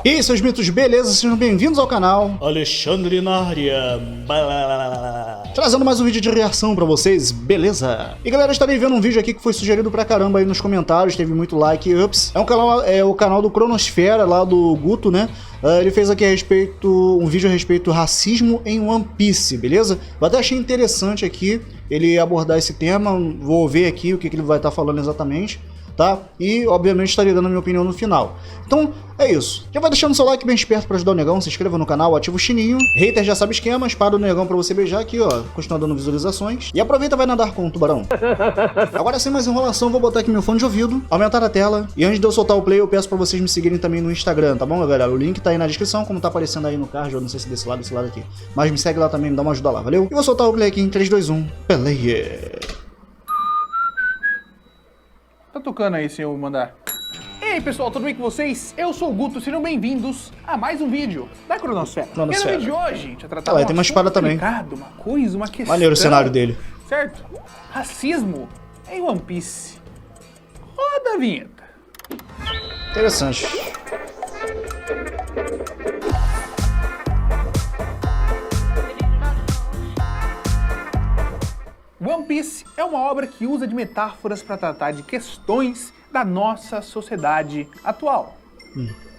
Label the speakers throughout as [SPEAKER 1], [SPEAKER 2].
[SPEAKER 1] E aí, seus mitos, beleza? Sejam bem-vindos ao canal
[SPEAKER 2] Alexandre na área.
[SPEAKER 1] trazendo mais um vídeo de reação pra vocês, beleza? E galera, estarei vendo um vídeo aqui que foi sugerido pra caramba aí nos comentários, teve muito like e ups. É o canal do Cronosfera, lá do Guto, né? Ele fez aqui um vídeo a respeito do racismo em One Piece, beleza? Eu até achei interessante aqui ele abordar esse tema, vou ver aqui o que ele vai estar falando exatamente, tá? E, obviamente, estarei dando a minha opinião no final. Então, é isso. Já vai deixando seu like bem esperto pra ajudar o Negão, se inscreva no canal, ativa o sininho. Hater já sabe o esquema, espada o Negão pra você beijar aqui, ó. Continua dando visualizações. E aproveita e vai nadar com o tubarão. Agora, sem mais enrolação, vou botar aqui meu fone de ouvido, aumentar a tela. E antes de eu soltar o play, eu peço pra vocês me seguirem também no Instagram, tá bom, galera? O link tá aí na descrição, como tá aparecendo aí no card, eu não sei se desse lado aqui. Mas me segue lá também, me dá uma ajuda lá, valeu? E vou soltar o play aqui em 3, 2, 1. Peleia!
[SPEAKER 3] Tá tocando aí, senhor Mandar. E aí, pessoal, tudo bem com vocês? Eu sou o Guto, sejam bem-vindos a mais um vídeo da Cronosfera. E no vídeo de hoje, a gente vai tratar
[SPEAKER 1] tem uma espada também.
[SPEAKER 3] Uma questão...
[SPEAKER 1] Maneiro o cenário dele.
[SPEAKER 3] Certo? Racismo em One Piece. Roda a vinheta.
[SPEAKER 1] Interessante.
[SPEAKER 3] One Piece é uma obra que usa de metáforas para tratar de questões da nossa sociedade atual.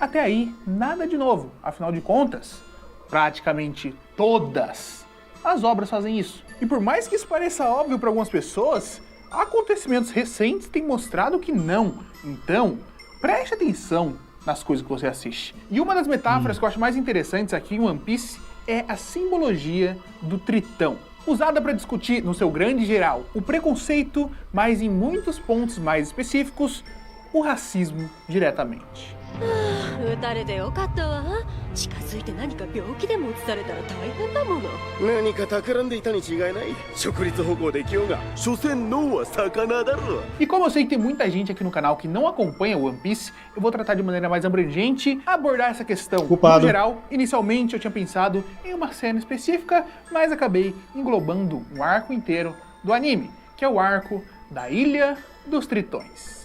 [SPEAKER 3] Até aí, nada de novo. Afinal de contas, praticamente todas as obras fazem isso. E por mais que isso pareça óbvio para algumas pessoas, acontecimentos recentes têm mostrado que não. Então, preste atenção nas coisas que você assiste. E uma das metáforas que eu acho mais interessantes aqui em One Piece é a simbologia do tritão, usada para discutir, no seu grande geral, o preconceito, mas em muitos pontos mais específicos, o racismo diretamente.
[SPEAKER 4] 撃たれてよかったわ。近づいて何か病気でも移されたら大変だもの。
[SPEAKER 5] 何か企んでいたに違いない。直立歩行できようが、所詮脳は魚だろ。
[SPEAKER 3] E como eu sei que tem muita gente aqui no canal que não acompanha o One Piece, eu vou tratar de maneira mais abrangente, abordar essa questão no geral. Inicialmente eu tinha pensado em uma cena específica, mas acabei englobando um arco inteiro do anime, que é o arco da Ilha dos Tritões.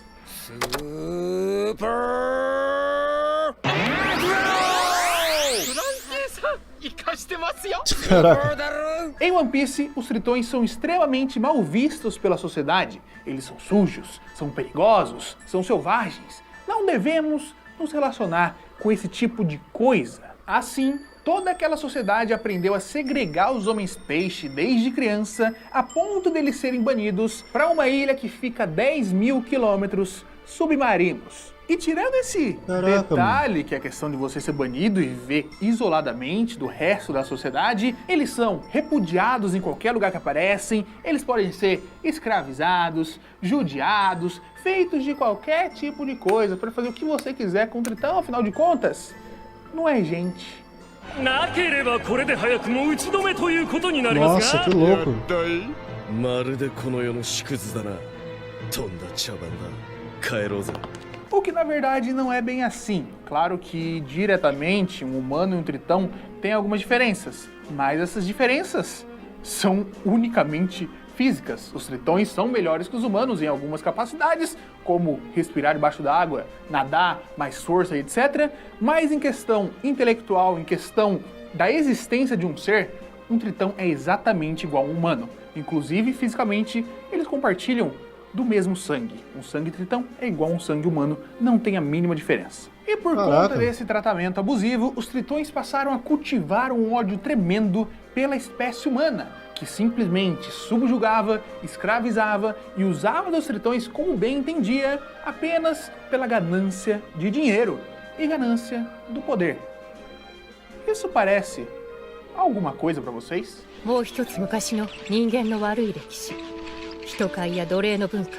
[SPEAKER 3] Em One Piece, os tritões são extremamente mal vistos pela sociedade. Eles são sujos, são perigosos, são selvagens. Não devemos nos relacionar com esse tipo de coisa. Assim, toda aquela sociedade aprendeu a segregar os homens-peixe desde criança, a ponto deles serem banidos para uma ilha que fica a 10.000 quilômetros submarinos. E tirando esse detalhe, que é a questão de você ser banido e viver isoladamente do resto da sociedade, eles são repudiados em qualquer lugar que aparecem, eles podem ser escravizados, judiados, feitos de qualquer tipo de coisa para fazer o que você quiser com o tritão, afinal de contas, não é gente.
[SPEAKER 1] Nossa, que louco.
[SPEAKER 5] まるでこの世の縮図だな。とんだ茶番だ。帰ろうぜ。
[SPEAKER 3] O que na verdade não é bem assim. Claro que diretamente um humano e um tritão têm algumas diferenças, mas essas diferenças são unicamente físicas. Os tritões são melhores que os humanos em algumas capacidades, como respirar debaixo d'água, nadar, mais força, etc. Mas em questão intelectual, em questão da existência de um ser, um tritão é exatamente igual a um humano. Inclusive, fisicamente, eles compartilham do mesmo sangue. Um sangue tritão é igual a um sangue humano, não tem a mínima diferença. E por conta desse tratamento abusivo, os tritões passaram a cultivar um ódio tremendo pela espécie humana, que simplesmente subjugava, escravizava e usava dos tritões como bem entendia, apenas pela ganância de dinheiro e ganância do poder. Isso parece alguma coisa para vocês?
[SPEAKER 4] もう一つ昔の人間の悪い歴史。人界や奴隷の文化。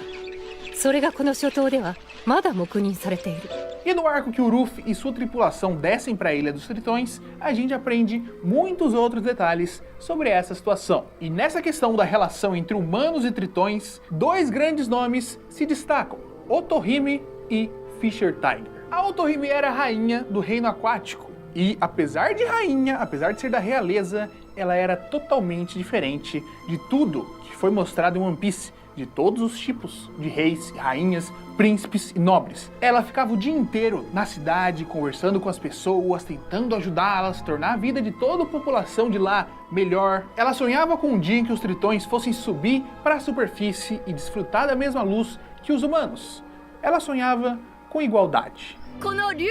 [SPEAKER 4] それがこの諸島ではまだ黙認されている。
[SPEAKER 3] E no arco que o Ruffy e sua tripulação descem para a Ilha dos Tritões, a gente aprende muitos outros detalhes sobre essa situação. E nessa questão da relação entre humanos e tritões, dois grandes nomes se destacam: Otohime e Fisher Tiger. A Otohime era a rainha do reino aquático. E apesar de rainha, apesar de ser da realeza, ela era totalmente diferente de tudo que foi mostrado em One Piece, de todos os tipos de reis, rainhas, príncipes e nobres. Ela ficava o dia inteiro na cidade, conversando com as pessoas, tentando ajudá-las, tornar a vida de toda a população de lá melhor. Ela sonhava com um dia em que os tritões fossem subir para a superfície e desfrutar da mesma luz que os humanos. Ela sonhava com igualdade.
[SPEAKER 6] この竜宮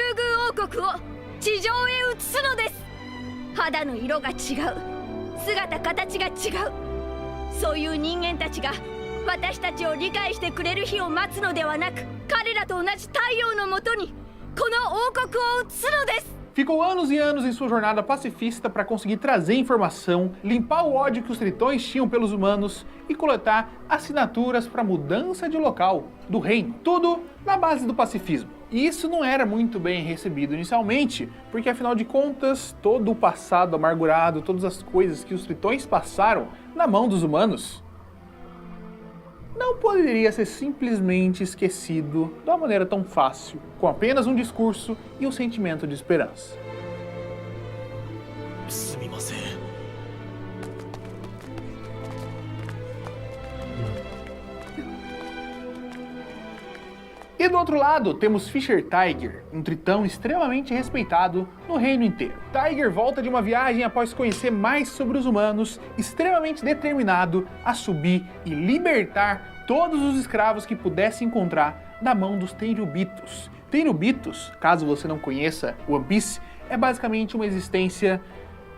[SPEAKER 6] 王国を地上へ移すのです。肌の色が違う、姿形が違う、そういう人間たちが私たちを理解してくれる日を待つのではなく、彼らと同じ太陽のもとにこの王国を移すのです。
[SPEAKER 3] Ficou anos e anos em sua jornada pacifista para conseguir trazer informação, limpar o ódio que os tritões tinham pelos humanos e coletar assinaturas para mudança de local do reino. Tudo na base do pacifismo. E isso não era muito bem recebido inicialmente, porque afinal de contas, todo o passado amargurado, todas as coisas que os tritões passaram na mão dos humanos, não poderia ser simplesmente esquecido de uma maneira tão fácil, com apenas um discurso e um sentimento de esperança.
[SPEAKER 5] すみません。
[SPEAKER 3] E do outro lado, temos Fisher Tiger, um tritão extremamente respeitado no reino inteiro. Tiger volta de uma viagem após conhecer mais sobre os humanos, extremamente determinado a subir e libertar todos os escravos que pudesse encontrar da mão dos Tenryubitos. Tenryubitos, caso você não conheça One Piece, é basicamente uma existência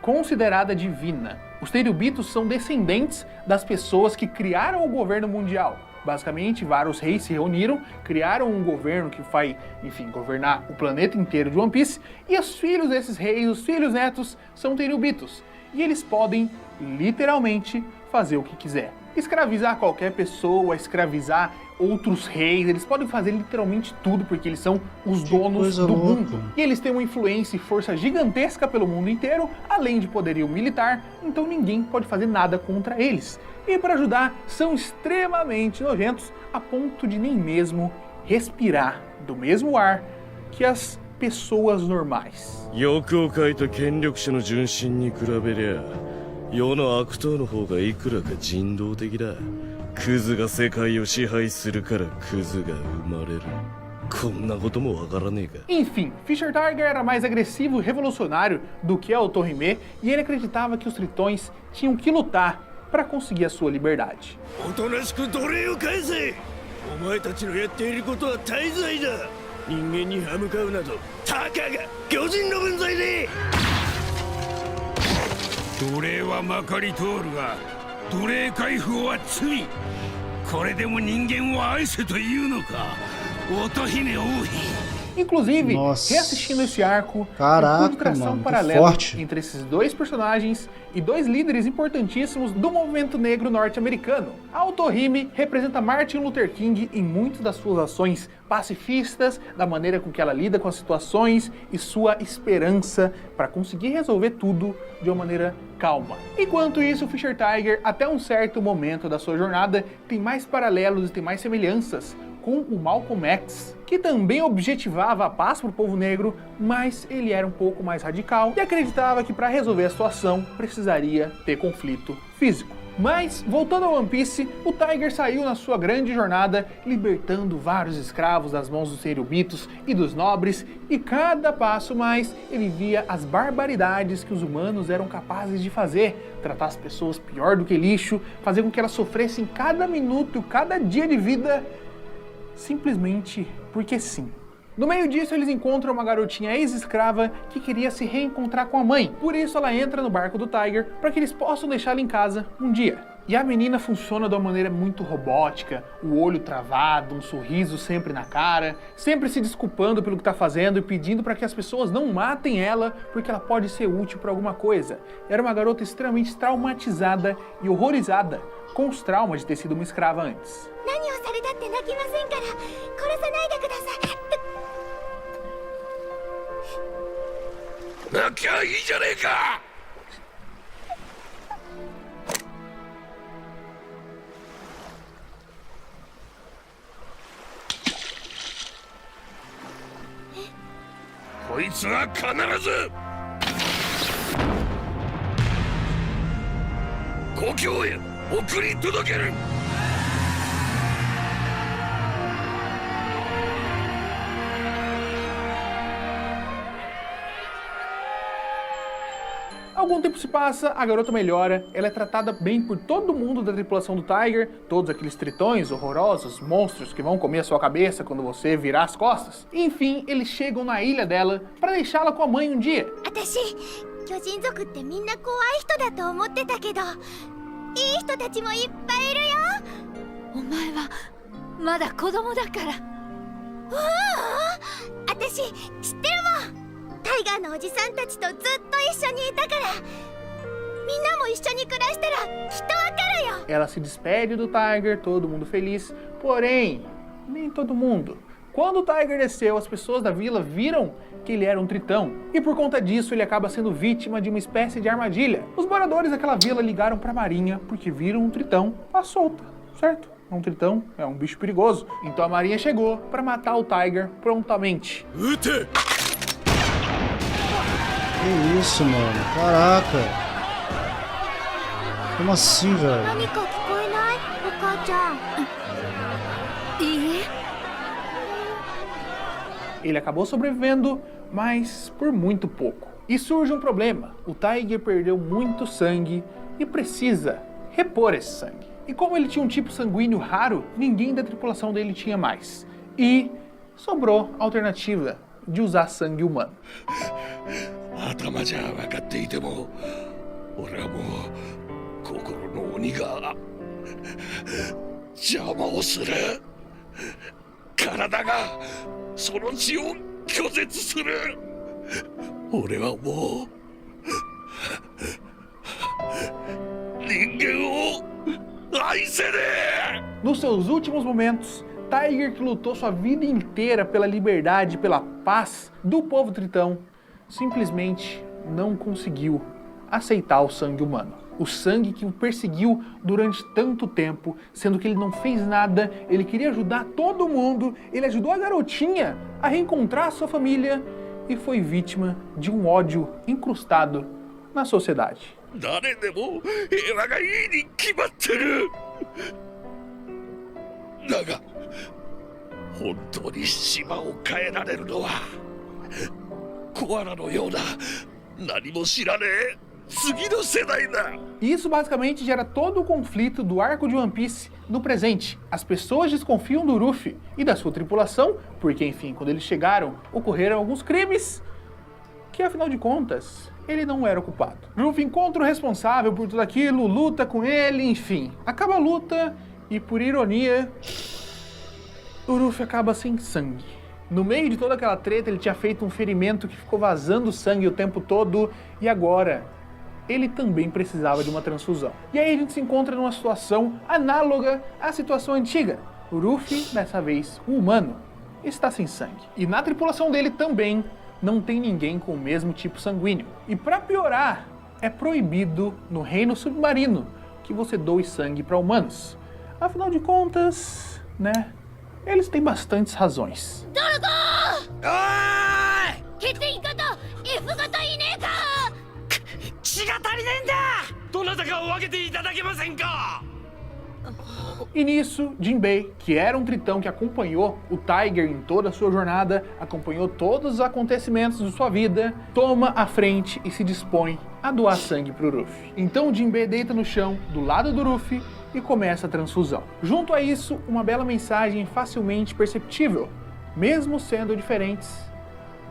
[SPEAKER 3] considerada divina. Os Tenryubitos são descendentes das pessoas que criaram o governo mundial. Basicamente, vários reis se reuniram, criaram um governo que vai, enfim, governar o planeta inteiro de One Piece, e os filhos desses reis, os filhos netos, são Tenryubitos. E eles podem, literalmente, fazer o que quiser. Escravizar qualquer pessoa, escravizar outros reis, eles podem fazer literalmente tudo, porque eles são os donos do mundo. E eles têm uma influência e força gigantesca pelo mundo inteiro, além de poderio militar, então ninguém pode fazer nada contra eles. E para ajudar, são extremamente nojentos, a ponto de nem mesmo respirar do mesmo ar que as pessoas normais.
[SPEAKER 5] 欲をかいた権力者の純真に比べりゃ、世の悪党の方がいくらか人道的だ。クズが世界を支配するからクズが生まれる。こんなこともわからねえか。
[SPEAKER 3] Enfim, Fisher Tiger era mais agressivo e revolucionário do que a Otohime, e ele acreditava que os tritões tinham que lutar para conseguir a sua liberdade.
[SPEAKER 5] おとなしく奴隷を返せ。お前たちのやっていることは大罪だ。人間に歯向かうなどたかが巨人の分際で。
[SPEAKER 7] 奴隷はまかり通るが奴隷解放は罪。これでも人間を愛せというのか、乙姫王妃。
[SPEAKER 3] Inclusive,
[SPEAKER 1] Nossa.
[SPEAKER 3] reassistindo esse arco,
[SPEAKER 1] Caraca,
[SPEAKER 3] eu pude traçar
[SPEAKER 1] mano,
[SPEAKER 3] um
[SPEAKER 1] que
[SPEAKER 3] paralelo
[SPEAKER 1] forte.
[SPEAKER 3] entre esses dois personagens e dois líderes importantíssimos do movimento negro norte-americano. A Otohime representa Martin Luther King em muitas das suas ações pacifistas, da maneira com que ela lida com as situações e sua esperança para conseguir resolver tudo de uma maneira calma. Enquanto isso, Fisher Tiger, até um certo momento da sua jornada, tem mais paralelos e tem mais semelhanças com o Malcolm X, que também objetivava a paz para o povo negro, mas ele era um pouco mais radical e acreditava que para resolver a situação precisaria ter conflito físico. Mas, voltando ao One Piece, o Tiger saiu na sua grande jornada, libertando vários escravos das mãos dos Tenryubitos e dos nobres, e cada passo mais ele via as barbaridades que os humanos eram capazes de fazer, tratar as pessoas pior do que lixo, fazer com que elas sofressem cada minuto, cada dia de vida, simplesmente porque sim. No meio disso, eles encontram uma garotinha ex-escrava que queria se reencontrar com a mãe. Por isso, ela entra no barco do Tiger para que eles possam deixá-la em casa um dia. E a menina funciona de uma maneira muito robótica, o olho travado, um sorriso sempre na cara, sempre se desculpando pelo que está fazendo e pedindo para que as pessoas não matem ela porque ela pode ser útil para alguma coisa. Era uma garota extremamente traumatizada e horrorizada com os traumas de ter sido uma escrava antes.
[SPEAKER 6] 何をされたって泣きませんから殺さないでください。
[SPEAKER 7] 泣きゃいいじゃねえか。こいつは必ず故郷へ送り届ける。
[SPEAKER 3] Algum tempo se passa, a garota melhora, ela é tratada bem por todo mundo da tripulação do Tiger, todos aqueles tritões horrorosos, monstros que vão comer a sua cabeça quando você virar as costas. Enfim, eles chegam na ilha dela para deixá-la com a mãe um dia.
[SPEAKER 6] 巨人族ってみんな怖い人だと思ってたけど、いい人たちもいっぱいいるよ。
[SPEAKER 4] お前はまだ子供だから。
[SPEAKER 6] 私知ってるもん。タイガーのおじさんたちとずっと一緒にいたから、みんなも一緒に暮らしたらきっとわかるよ。
[SPEAKER 3] Ela se despede do Tiger, todo mundo feliz, porém, nem todo mundo. Quando o Tiger desceu, as pessoas da vila viram que ele era um tritão, e por conta disso ele acaba sendo vítima de uma espécie de armadilha. Os moradores daquela vila ligaram para a marinha porque viram um tritão à solta, certo? Um tritão é um bicho perigoso, então a marinha chegou para matar o Tiger prontamente.
[SPEAKER 5] Ute!
[SPEAKER 1] Que isso, mano? Caraca. Como assim, velho?
[SPEAKER 6] 何か聞こえない？お母ちゃん。
[SPEAKER 4] いいえ。
[SPEAKER 3] Ele acabou sobrevivendo, mas por muito pouco. E surge um problema. O Tiger perdeu muito sangue e precisa repor esse sangue. E como ele tinha um tipo sanguíneo raro, ninguém da tripulação dele tinha mais. E sobrou a alternativa de usar sangue humano.
[SPEAKER 7] 頭じゃ分かっていても、俺はもう心の鬼が邪魔をする。体がその血を拒絶する。俺はもう人間を愛せねえ。
[SPEAKER 3] Nos seus últimos momentos, Tiger, que lutou sua vida inteira pela liberdade, pela paz do povo tritão, simplesmente não conseguiu aceitar o sangue humano. O sangue que o perseguiu durante tanto tempo, sendo que ele não fez nada, ele queria ajudar todo mundo, ele ajudou a garotinha a reencontrar sua família e foi vítima de um ódio incrustado na sociedade.
[SPEAKER 7] 誰でも平和がいいに決まってる。だが本当に島を変えられるのはコアラのような何も知らねえ次の世代だ。
[SPEAKER 3] E isso basicamente gera todo o conflito do arco de One Piece no presente. As pessoas desconfiam do Luffy e da sua tripulação, porque enfim, quando eles chegaram, ocorreram alguns crimes que afinal de contas, ele não era o culpado. Luffy encontra o responsável por tudo aquilo, luta com ele, enfim. Acaba a luta e, por ironia, o Luffy acaba sem sangue. No meio de toda aquela treta, ele tinha feito um ferimento que ficou vazando sangue o tempo todo, e agora ele também precisava de uma transfusão. E aí a gente se encontra numa situação análoga à situação antiga. O Luffy, dessa vez um humano, está sem sangue. E na tripulação dele também não tem ninguém com o mesmo tipo sanguíneo. E para piorar, é proibido no reino submarino que você doe sangue para humanos. Afinal de contas, né, eles têm bastantes razões.
[SPEAKER 6] 血液型 F 型いねえか。
[SPEAKER 7] 血が足りねえんだ。どなたかを分けていただけませんか。
[SPEAKER 3] E nisso, Jinbei, que era um tritão que acompanhou o Tiger em toda a sua jornada, acompanhou todos os acontecimentos de sua vida, toma a frente e se dispõe a doar sangue pro Luffy. Então Jinbei deita no chão, do lado do Luffy, e começa a transfusão. Junto a isso, uma bela mensagem facilmente perceptível. Mesmo sendo diferentes,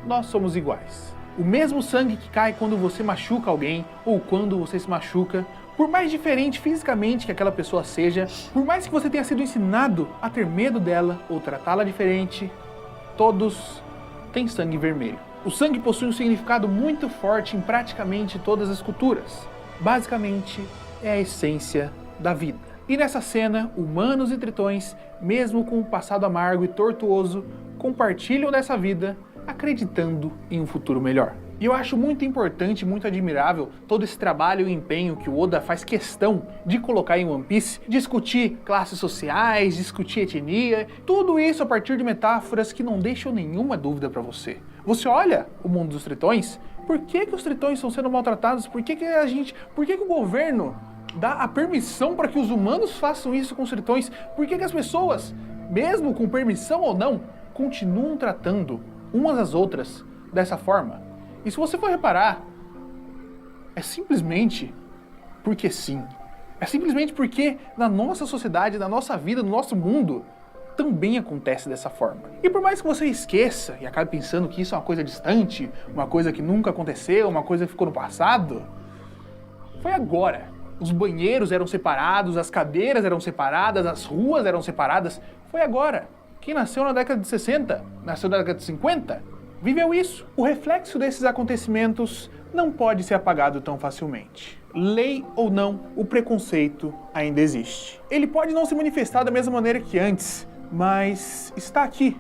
[SPEAKER 3] nós somos iguais. O mesmo sangue que cai quando você machuca alguém, ou quando você se machuca, por mais diferente fisicamente que aquela pessoa seja, por mais que você tenha sido ensinado a ter medo dela ou tratá-la diferente, todos têm sangue vermelho. O sangue possui um significado muito forte em praticamente todas as culturas. Basicamente, é a essência da vida. E nessa cena, humanos e tritões, mesmo com um passado amargo e tortuoso, compartilham dessa vida, acreditando em um futuro melhor. E eu acho muito importante, muito admirável todo esse trabalho e empenho que o Oda faz questão de colocar em One Piece, discutir classes sociais, discutir etnia, tudo isso a partir de metáforas que não deixam nenhuma dúvida para você. Você olha o mundo dos tritões, por que os tritões estão sendo maltratados? Por que o governo dá a permissão para que os humanos façam isso com os tritões? Por que as pessoas, mesmo com permissão ou não, continuam tratando umas às outras dessa forma? E se você for reparar, é simplesmente porque sim. É simplesmente porque na nossa sociedade, na nossa vida, no nosso mundo, também acontece dessa forma. E por mais que você esqueça e acabe pensando que isso é uma coisa distante, uma coisa que nunca aconteceu, uma coisa que ficou no passado, foi agora. Os banheiros eram separados, as cadeiras eram separadas, as ruas eram separadas. Foi agora. Quem nasceu na década de 60, nasceu na década de 50, viveu isso. O reflexo desses acontecimentos não pode ser apagado tão facilmente. Lei ou não, o preconceito ainda existe. Ele pode não se manifestar da mesma maneira que antes, mas está aqui,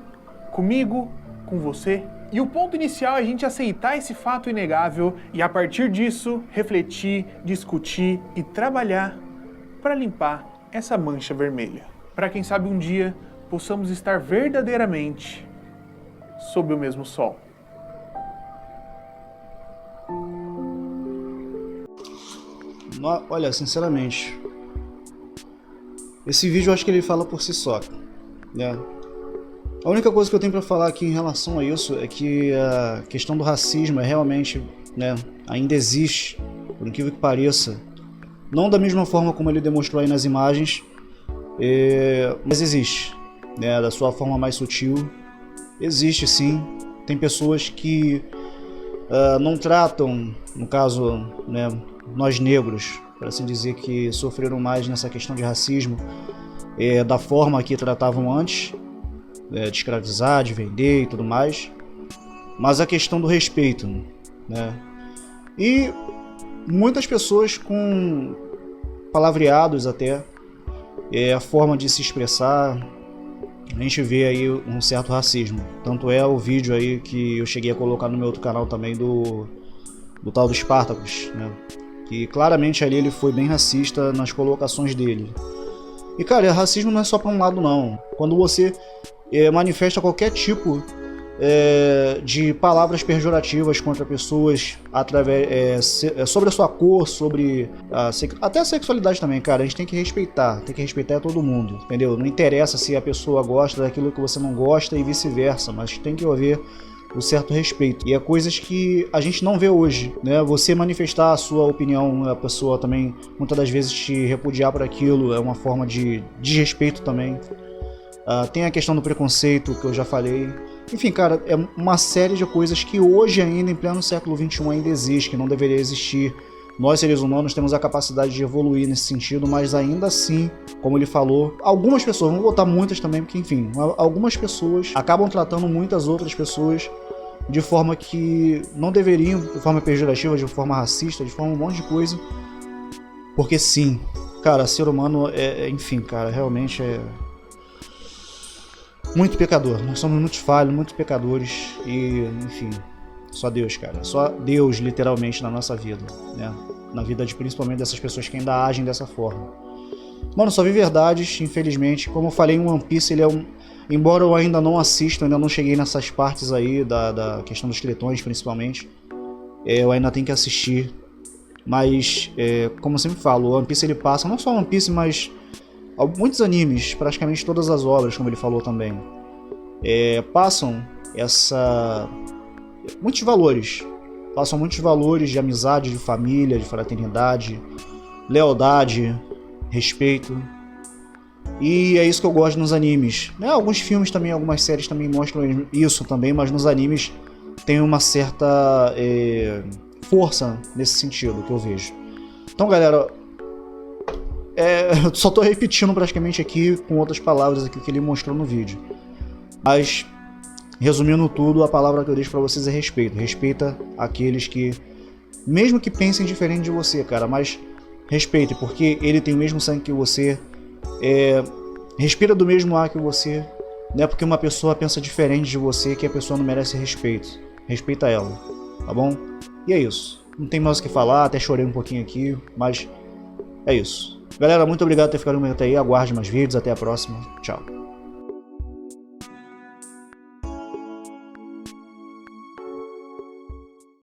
[SPEAKER 3] comigo, com você. E o ponto inicial é a gente aceitar esse fato inegável e, a partir disso, refletir, discutir e trabalhar para limpar essa mancha vermelha. Para quem sabe um dia possamos estar verdadeiramente sob o mesmo sol.
[SPEAKER 1] Olha, sinceramente, esse vídeo eu acho que ele fala por si só, né? A única coisa que eu tenho para falar aqui em relação a isso é que a questão do racismo é realmente, né, ainda existe, por incrível que pareça. Não da mesma forma como ele demonstrou aí nas imagens, mas existe, né, da sua forma mais sutil. Existe sim, tem pessoas que não tratam, no caso, né, nós negros, para assim dizer, que sofreram mais nessa questão de racismo, da forma que tratavam antes, de escravizar, de vender e tudo mais, mas a questão do respeito, né? E muitas pessoas com palavreados até, a forma de se expressar, a gente vê aí um certo racismo. Tanto é o vídeo aí que eu cheguei a colocar no meu outro canal também do tal do Spartacus, né? Que claramente ali ele foi bem racista nas colocações dele. E cara, racismo não é só para um lado não. Quando você manifesta qualquer tipo de palavras pejorativas contra pessoas sobre a sua cor, sobre até a sexualidade também, cara, a gente tem que respeitar todo mundo, entendeu? Não interessa se a pessoa gosta daquilo que você não gosta e vice-versa, mas tem que haver um certo respeito. E é coisas que a gente não vê hoje, né? Você manifestar a sua opinião, a pessoa também muitas das vezes te repudiar por aquilo, é uma forma de desrespeito também. Tem a questão do preconceito que eu já falei. Enfim, cara, é uma série de coisas que hoje ainda, em pleno século XXI, ainda existe, que não deveria existir. Nós, seres humanos, temos a capacidade de evoluir nesse sentido, mas ainda assim, como ele falou, algumas pessoas, não vou botar muitas também, porque enfim, algumas pessoas acabam tratando muitas outras pessoas de forma que não deveriam, de forma pejorativa, de forma racista, de forma um monte de coisa. Porque sim, cara, ser humano enfim, cara, realmente é muito pecador. Nós somos muito falhos, muito pecadores e, enfim, só Deus, cara. Só Deus, literalmente, na nossa vida, né? Na vida principalmente dessas pessoas que ainda agem dessa forma. Mano, só vi verdades, infelizmente. Como eu falei, em One Piece, ele é embora eu ainda não assista, ainda não cheguei nessas partes aí da questão dos tritões, principalmente, eu ainda tenho que assistir. Mas, como eu sempre falo, o One Piece ele passa, não só One Piece, mas muitos animes, praticamente todas as obras, como ele falou também, passam muitos valores de amizade, de família, de fraternidade, lealdade, respeito. E é isso que eu gosto nos animes, né? Alguns filmes também, algumas séries também mostram isso também, mas nos animes tem uma certa força nesse sentido que eu vejo. Então, galera, eu só tô repetindo praticamente aqui com outras palavras aqui que ele mostrou no vídeo. Mas, resumindo tudo, a palavra que eu deixo pra vocês é respeito. Respeita aqueles que, mesmo que pensem diferente de você, cara, mas respeite, porque ele tem o mesmo sangue que você, respira do mesmo ar que você. Não é porque uma pessoa pensa diferente de você que a pessoa não merece respeito. Respeita ela, tá bom? E é isso. Não tem mais o que falar, até chorei um pouquinho aqui, mas é isso. Galera, muito obrigado por ter ficado comigo até aí. Aguarde mais vídeos, até a próxima. Tchau.